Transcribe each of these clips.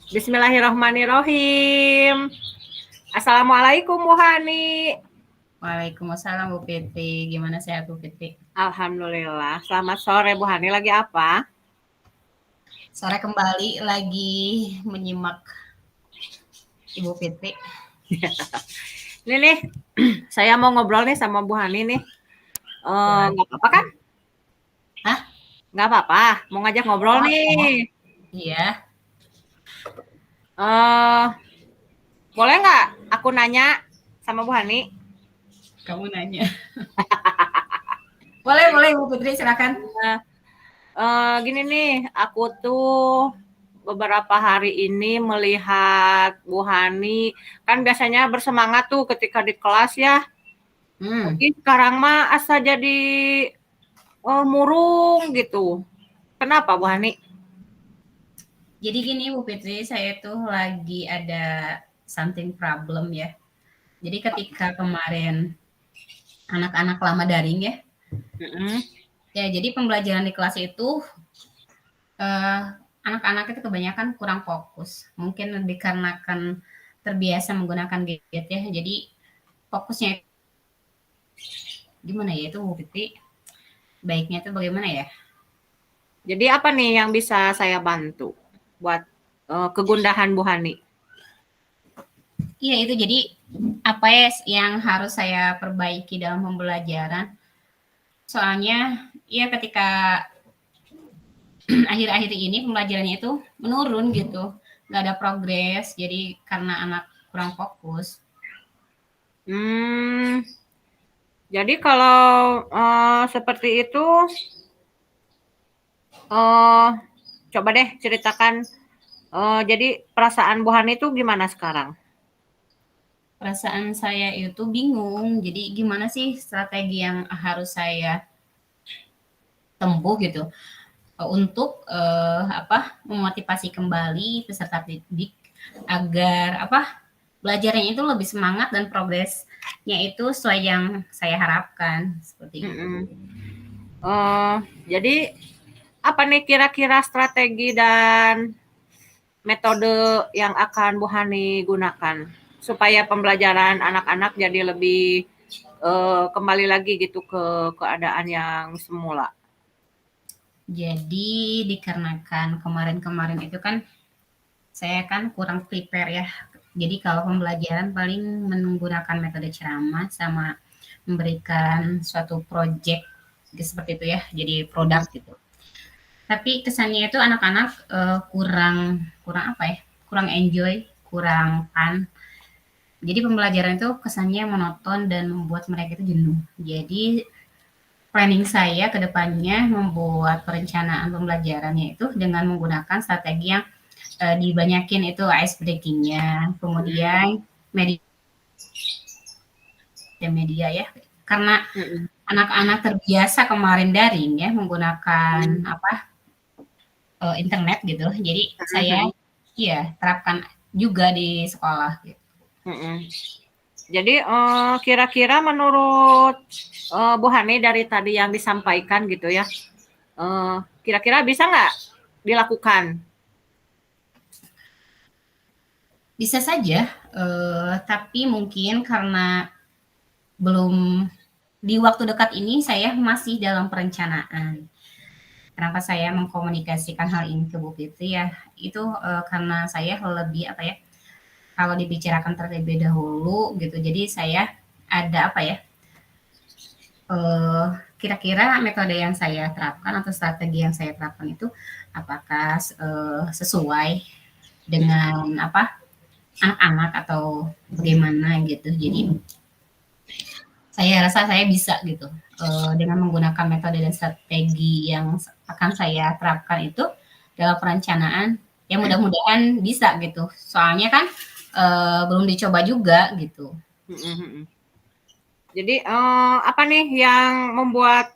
Bismillahirrahmanirrahim. Assalamualaikum Bu Hani. Waalaikumsalam Bu Fitri. Gimana sehat Bu Fitri? Alhamdulillah. Selamat sore Bu Hani. Lagi apa? Sore kembali lagi menyimak Ibu Fitri. Ini nih, saya mau ngobrol nih sama Bu Hani nih. Nggak apa-apa kan? Hah? Nggak apa-apa. Mau ngajak ngobrol nih. Iya. Boleh nggak aku nanya sama Bu Hani? Kamu nanya. boleh Bu Fitri, silakan. Gini nih, aku tuh beberapa hari ini melihat Bu Hani, kan biasanya bersemangat tuh ketika di kelas ya. Tapi sekarang mah asa jadi murung gitu. Kenapa Bu Hani? Jadi gini Bu Fitri, saya tuh lagi ada something problem ya. Jadi ketika kemarin anak-anak lama daring ya. Ya, jadi pembelajaran di kelas itu anak-anak itu kebanyakan kurang fokus. Mungkin dikarenakan terbiasa menggunakan gadget ya. Jadi fokusnya gimana ya itu Bu Fitri? Baiknya itu bagaimana ya? Jadi apa nih yang bisa saya bantu buat kegundahan Bu Hani? Iya itu jadi apa ya yang harus saya perbaiki dalam pembelajaran? Soalnya ya ketika akhir-akhir ini pembelajarannya itu menurun gitu, nggak ada progres. Jadi karena anak kurang fokus. Jadi kalau seperti itu, coba deh ceritakan. Jadi perasaan Bu Hani itu gimana sekarang? Perasaan saya itu bingung. Jadi gimana sih strategi yang harus saya tempuh gitu untuk memotivasi kembali peserta didik agar belajarnya itu lebih semangat dan progresnya itu sesuai yang saya harapkan seperti itu. Jadi apa nih kira-kira strategi dan metode yang akan Bu Hani gunakan supaya pembelajaran anak-anak jadi lebih kembali lagi gitu ke keadaan yang semula? Jadi dikarenakan kemarin-kemarin itu kan saya kan kurang prepare ya. Jadi kalau pembelajaran paling menggunakan metode ceramah sama memberikan suatu project seperti itu ya, jadi produk gitu. Tapi kesannya itu anak-anak kurang apa ya? Kurang enjoy, kurang fun. Jadi pembelajaran itu kesannya monoton dan membuat mereka itu jenuh. Jadi planning saya ke depannya membuat perencanaan pembelajarannya itu dengan menggunakan strategi yang dibanyakin itu ice breaking-nya, kemudian media ya. Karena anak-anak terbiasa kemarin daring ya menggunakan internet gitu. Jadi saya terapkan juga di sekolah gitu. Jadi kira-kira menurut Bu Hani dari tadi yang disampaikan gitu ya, kira-kira bisa nggak dilakukan? Bisa saja, tapi mungkin karena belum di waktu dekat ini saya masih dalam perencanaan. Kenapa saya mengkomunikasikan hal ini ke Bu Fitri ya, itu karena saya lebih kalau dibicarakan terlebih dahulu gitu. Jadi saya ada kira-kira metode yang saya terapkan atau strategi yang saya terapkan itu apakah sesuai dengan anak-anak atau bagaimana gitu. Jadi saya rasa saya bisa gitu dengan menggunakan metode dan strategi yang akan saya terapkan itu dalam perencanaan. Ya mudah-mudahan bisa gitu. Soalnya kan belum dicoba juga gitu. Jadi apa nih yang membuat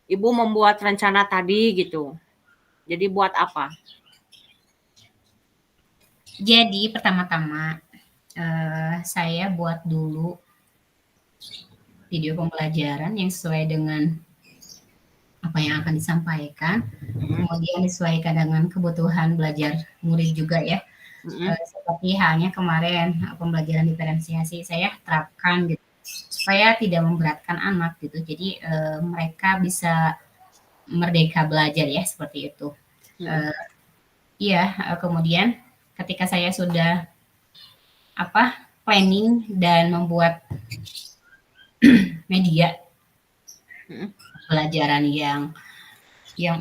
Ibu membuat rencana tadi gitu? Jadi buat apa? Jadi pertama-tama saya buat dulu video pembelajaran yang sesuai dengan apa yang akan disampaikan, kemudian disesuaikan dengan kebutuhan belajar murid juga ya. Seperti halnya kemarin pembelajaran diferensiasi saya terapkan gitu supaya tidak memberatkan anak gitu. Jadi mereka bisa merdeka belajar ya seperti itu. Iya, kemudian ketika saya sudah planning dan membuat media pelajaran yang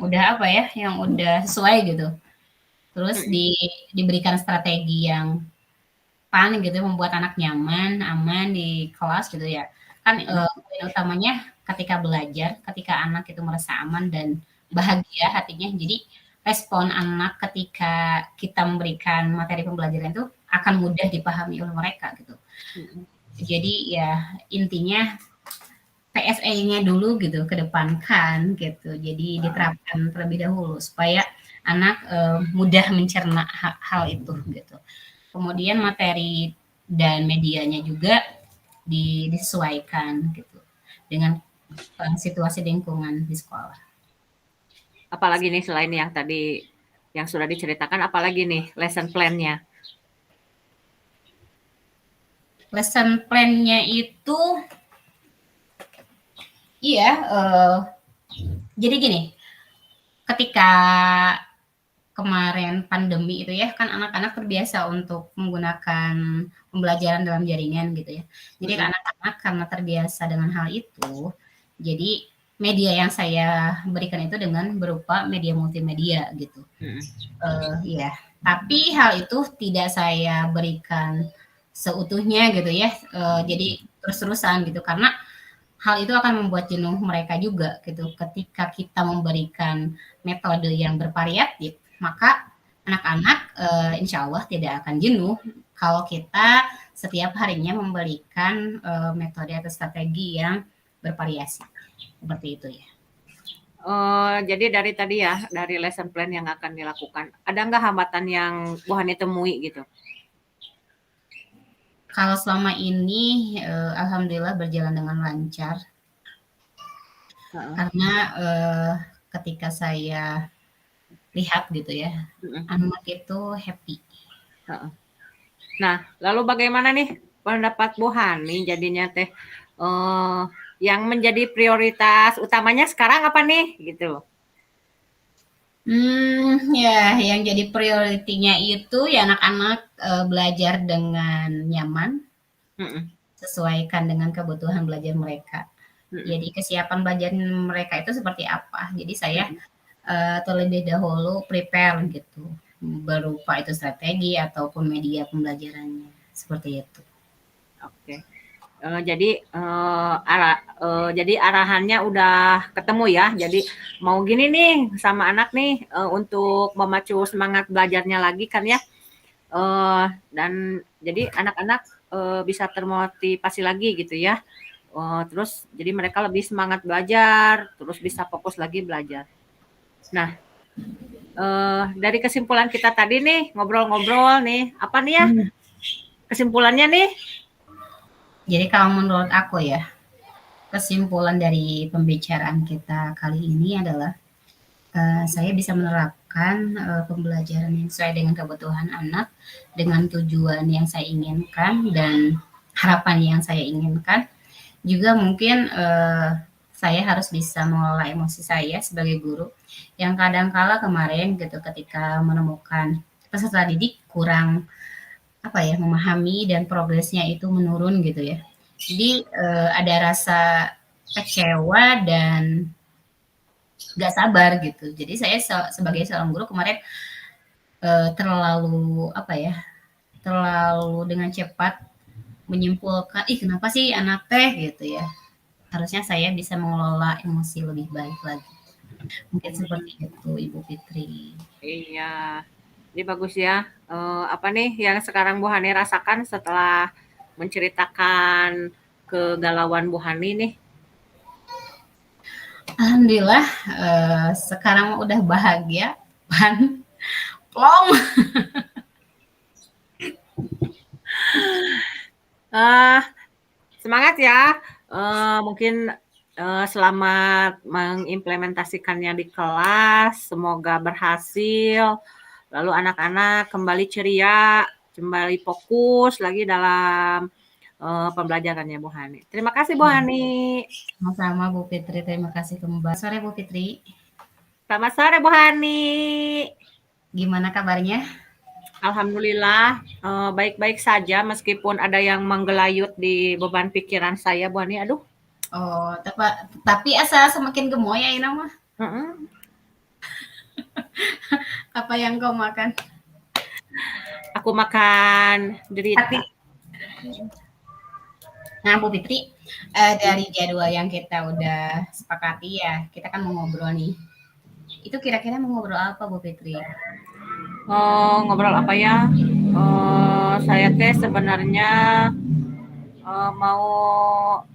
udah yang udah sesuai gitu. Terus diberikan strategi yang pan gitu, membuat anak nyaman, aman di kelas gitu ya. Kan poin utamanya ketika belajar, ketika anak itu merasa aman dan bahagia hatinya. Jadi respon anak ketika kita memberikan materi pembelajaran itu akan mudah dipahami oleh mereka gitu. Jadi ya intinya PSE-nya dulu gitu kedepankan gitu. Jadi diterapkan terlebih dahulu supaya anak mudah mencerna hal itu gitu. Kemudian materi dan medianya juga disesuaikan gitu dengan situasi lingkungan di sekolah. Apalagi nih selain yang tadi yang sudah diceritakan, apalagi nih lesson plan-nya? Lesson plan-nya itu jadi gini, ketika kemarin pandemi itu ya kan anak-anak terbiasa untuk menggunakan pembelajaran dalam jaringan gitu ya. Jadi anak-anak karena terbiasa dengan hal itu, jadi media yang saya berikan itu dengan berupa media multimedia gitu. Ya, tapi hal itu tidak saya berikan seutuhnya gitu ya. Jadi terus-terusan gitu karena hal itu akan membuat jenuh mereka juga gitu. Ketika kita memberikan metode yang bervariatif, maka anak-anak insya Allah tidak akan jenuh kalau kita setiap harinya memberikan metode atau strategi yang bervariasi. Seperti itu ya. Jadi dari tadi ya, dari lesson plan yang akan dilakukan, ada nggak hambatan yang Bu Hani temui gitu? Kalau selama ini alhamdulillah berjalan dengan lancar. Karena ketika saya lihat gitu ya, anak itu happy. Nah, lalu bagaimana nih pendapat Bu Hani jadinya teh yang menjadi prioritas utamanya sekarang apa nih gitu? Ya, yang jadi prioritinya itu ya anak-anak belajar dengan nyaman, sesuaikan dengan kebutuhan belajar mereka. Jadi kesiapan belajar mereka itu seperti apa? Jadi saya terlebih dahulu prepare gitu, berupa itu strategi ataupun media pembelajarannya seperti itu. Oke. Jadi jadi arahannya udah ketemu ya. Jadi mau gini nih sama anak nih untuk memacu semangat belajarnya lagi kan ya. Dan jadi anak-anak bisa termotivasi lagi gitu ya. Terus jadi mereka lebih semangat belajar, terus bisa fokus lagi belajar. Nah, dari kesimpulan kita tadi nih ngobrol-ngobrol nih, apa nih ya kesimpulannya nih? Jadi kalau menurut aku ya, kesimpulan dari pembicaraan kita kali ini adalah saya bisa menerapkan pembelajaran yang sesuai dengan kebutuhan anak, dengan tujuan yang saya inginkan dan harapan yang saya inginkan. Juga mungkin saya harus bisa mengelola emosi saya sebagai guru yang kadang-kala kemarin gitu ketika menemukan peserta didik kurang memahami dan progresnya itu menurun gitu ya. Jadi ada rasa kecewa dan gak sabar gitu. Jadi saya sebagai seorang guru kemarin terlalu dengan cepat menyimpulkan, kenapa sih anak teh gitu ya. Harusnya saya bisa mengelola emosi lebih baik lagi. Mungkin seperti itu Ibu Fitri. Iya. Jadi bagus ya. Apa nih yang sekarang Bu Hani rasakan setelah menceritakan kegalauan Bu Hani nih? Alhamdulillah sekarang udah bahagia, pan, plong. Semangat ya. Mungkin selamat mengimplementasikannya di kelas. Semoga berhasil. lalu anak-anak kembali ceria, kembali fokus lagi dalam pembelajarannya Bu Hani. Terima kasih Bu Hani. Sama-sama Bu Fitri, terima kasih kembali. Sore Bu Fitri. Selamat sore Bu Hani. Gimana kabarnya? Alhamdulillah baik-baik saja meskipun ada yang menggelayut di beban pikiran saya Bu Hani. Aduh. Oh, tapi asa semakin gemoy ya ini mah. Apa yang kau makan? Aku makan derita. Nah, Bu Fitri, dari jadwal yang kita udah sepakati ya, kita kan mau ngobrol nih. Itu kira-kira mau ngobrol apa, Bu Fitri? Ngobrol apa ya? Saya teh sebenarnya mau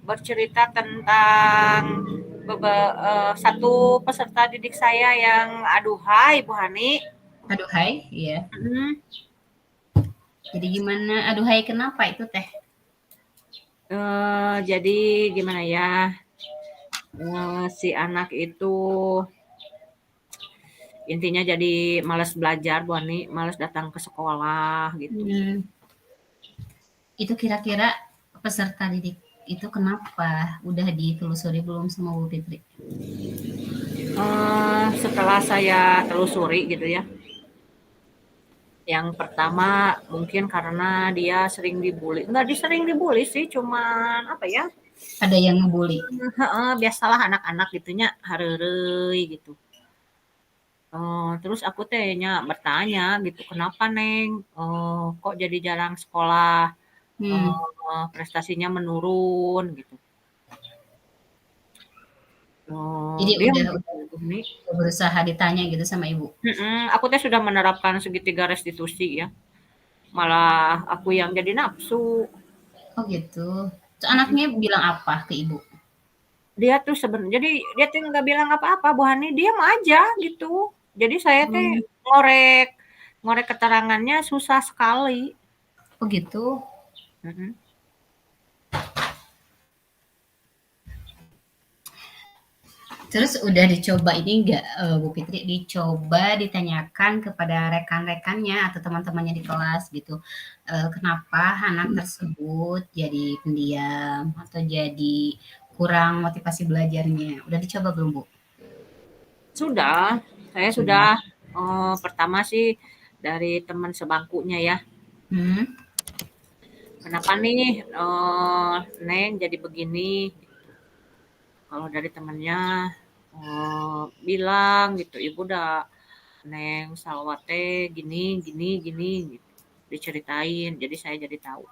bercerita tentang satu peserta didik saya yang aduhai Bu Hani. Aduhai, iya. Jadi gimana? Aduhai kenapa itu teh? Jadi gimana ya? Si anak itu intinya jadi malas belajar Bu Hani, malas datang ke sekolah gitu. Itu kira-kira peserta didik itu kenapa? Udah ditelusuri belum sama Bu Fitri? Setelah saya telusuri gitu ya. Yang pertama mungkin karena dia sering dibully. Enggak sering dibully sih, cuman apa ya? Ada yang ngebully. Biasalah anak-anak gitunya hareureuy gitu. Terus aku tehnya bertanya gitu, kenapa Neng? Kok jadi jarang sekolah? Prestasinya menurun gitu. Jadi Dia udah berusaha ditanya gitu sama ibu. Aku teh sudah menerapkan segitiga restitusi ya. Malah aku yang jadi nafsu. Oh gitu. So, anaknya bilang apa ke ibu? Dia tuh jadi dia tuh nggak bilang apa-apa Bu Hani, diam aja gitu. Jadi saya teh ngorek keterangannya susah sekali. Oh gitu. Terus udah dicoba ini enggak, Bu Fitri, dicoba ditanyakan kepada rekan-rekannya atau teman-temannya di kelas gitu, kenapa anak tersebut jadi pendiam atau jadi kurang motivasi belajarnya, udah dicoba belum, Bu? Sudah, saya sudah, pertama sih dari teman sebangkunya ya. Kenapa nih, Neng jadi begini? Kalau dari temannya bilang gitu, ibu udah Neng Salwate gini gini gini gitu. Diceritain, jadi saya jadi tahu.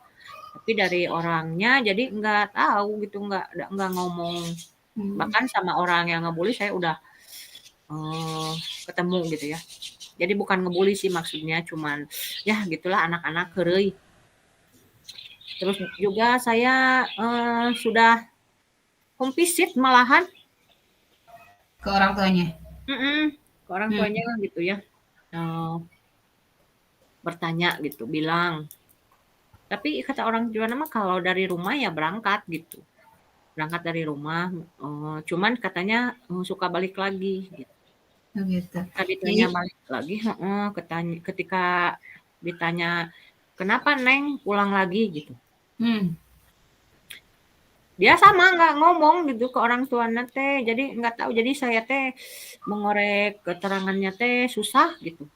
Tapi dari orangnya jadi nggak tahu gitu, nggak ngomong. Bahkan sama orang yang ngebully saya udah ketemu gitu ya. Jadi bukan ngebully sih maksudnya, cuman ya gitulah anak-anak heureuy. Terus juga saya sudah home visit malahan. Ke orang tuanya? Ke orang tuanya gitu ya. Bertanya gitu, bilang. Tapi kata orang Juanda mah kalau dari rumah ya berangkat gitu. Berangkat dari rumah, cuman katanya suka balik lagi gitu. Oh gitu. Ketika ditanya balik lagi, ketika ditanya, kenapa Neng pulang lagi gitu. Dia sama nggak ngomong gitu ke orang tuanya teh, jadi nggak tahu. Jadi saya teh mengorek keterangannya teh susah gitu.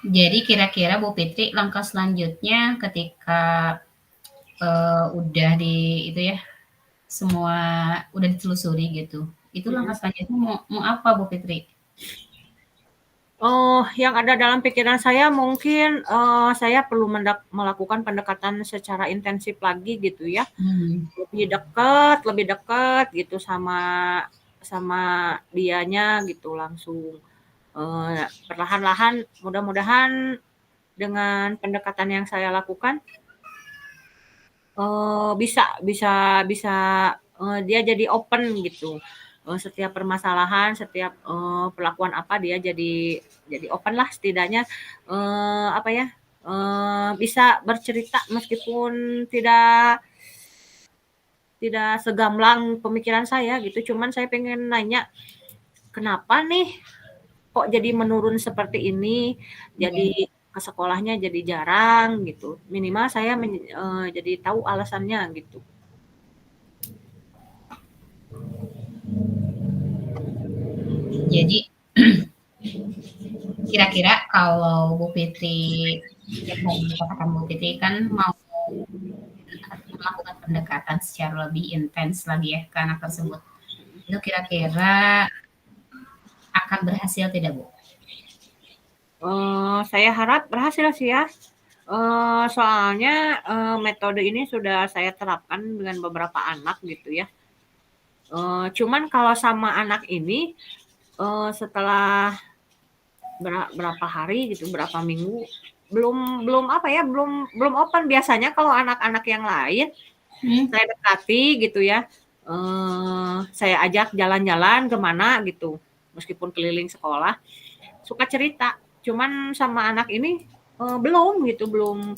Jadi kira-kira Bu Fitri langkah selanjutnya ketika udah itu ya semua udah ditelusuri gitu. Itu langkah selanjutnya mau apa Bu Fitri? Yang ada dalam pikiran saya mungkin saya perlu melakukan pendekatan secara intensif lagi gitu ya. Lebih dekat gitu sama dianya gitu langsung. Perlahan-lahan mudah-mudahan dengan pendekatan yang saya lakukan bisa dia jadi open gitu. Setiap permasalahan, setiap perlakuan apa dia jadi open lah setidaknya apa ya? Bisa bercerita meskipun tidak segamblang pemikiran saya gitu. Cuman saya pengen nanya, kenapa nih kok jadi menurun seperti ini, jadi ke sekolahnya jadi jarang gitu. Minimal saya jadi tahu alasannya gitu. Jadi kira-kira kalau Bu Fitri, yang tadi dikatakan Bu Fitri kan mau melakukan pendekatan secara lebih intens lagi ya ke anak tersebut. Itu kira-kira akan berhasil tidak, Bu? Saya harap berhasil sih ya. Soalnya metode ini sudah saya terapkan dengan beberapa anak gitu ya. Cuman kalau sama anak ini setelah berapa hari gitu, berapa minggu belum apa ya, belum open. Biasanya kalau anak-anak yang lain saya dekati gitu ya, saya ajak jalan-jalan kemana gitu, meskipun keliling sekolah, suka cerita. Cuman sama anak ini belum gitu, belum.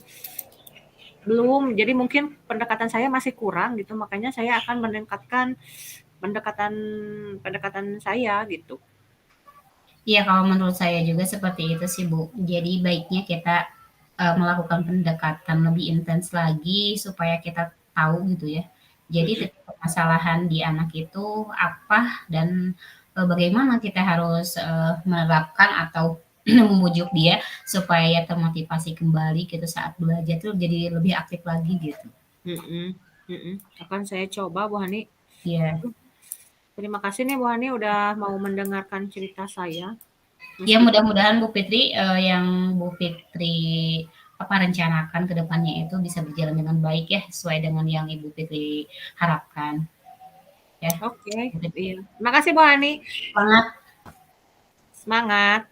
Jadi mungkin pendekatan saya masih kurang gitu, makanya saya akan meningkatkan pendekatan pendekatan saya gitu. Iya, kalau menurut saya juga seperti itu sih, Bu. Jadi baiknya kita melakukan pendekatan lebih intens lagi supaya kita tahu gitu ya. Jadi titik permasalahan di anak itu apa dan bagaimana kita harus menerapkan atau membujuk dia supaya termotivasi kembali gitu saat belajar tuh jadi lebih aktif lagi gitu. Akan saya coba Bu Hani. Iya. Terima kasih nih Bu Hani udah mau mendengarkan cerita saya. Ya Meskipun mudah-mudahan Bu Fitri yang Bu Fitri rencanakan ke depannya itu bisa berjalan dengan baik ya sesuai dengan yang Ibu Fitri harapkan. Ya. oke, iya. Terima kasih Bu Hani. Semangat. Semangat.